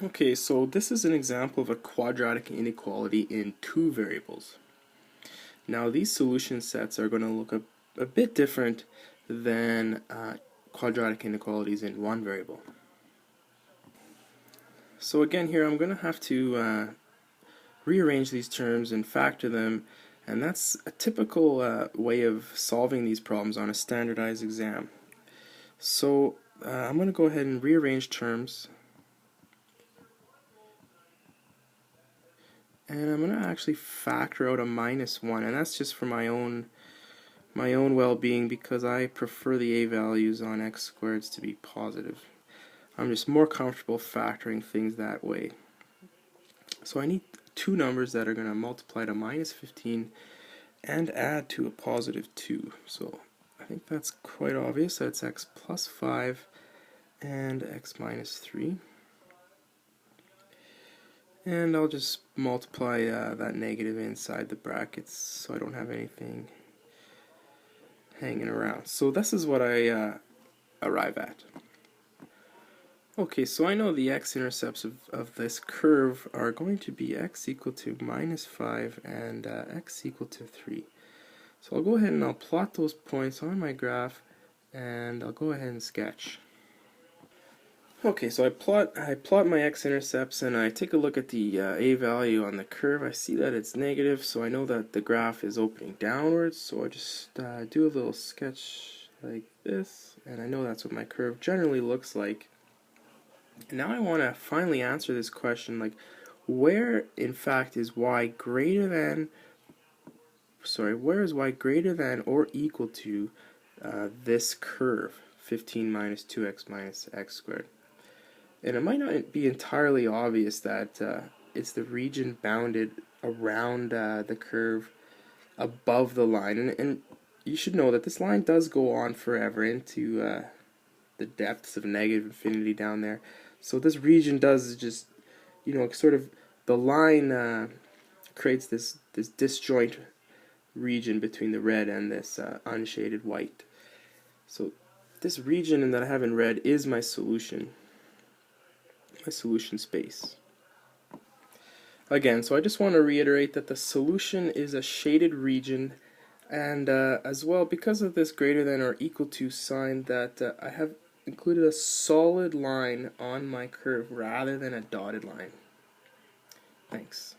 Okay, so this is an example of a quadratic inequality in two variables. Now these solution sets are going to look a bit different than quadratic inequalities in one variable. So again here I'm going to have to rearrange these terms and factor them, and that's a typical way of solving these problems on a standardized exam. So I'm going to go ahead and rearrange terms, and I'm going to actually factor out a -1, and that's just for my own well-being because I prefer the a values on x squareds to be positive. I'm just more comfortable factoring things that way. So I need two numbers that are going to multiply to -15 and add to a +2. So I think that's quite obvious. That's x plus 5 and x minus 3. And I'll just multiply that negative inside the brackets so I don't have anything hanging around. So this is what I arrive at. Okay, so I know the x-intercepts of this curve are going to be x equal to -5 and x equal to 3. So I'll go ahead and I'll plot those points on my graph, and I'll go ahead and sketch. Okay, so I plot my x-intercepts and I take a look at the a value on the curve. I see that it's negative, so I know that the graph is opening downwards, so I just do a little sketch like this, and I know that's what my curve generally looks like. And now I want to finally answer this question, like where in fact is y greater than, where is y greater than or equal to this curve, 15 minus 2x minus x squared. And it might not be entirely obvious that it's the region bounded around the curve above the line. And you should know that this line does go on forever into the depths of negative infinity down there. So this region does just, sort of, the line creates this disjoint region between the red and this unshaded white. So this region that I have in red is my solution space. Again, so I just want to reiterate that the solution is a shaded region, and as well, because of this greater than or equal to sign, that I have included a solid line on my curve rather than a dotted line. Thanks.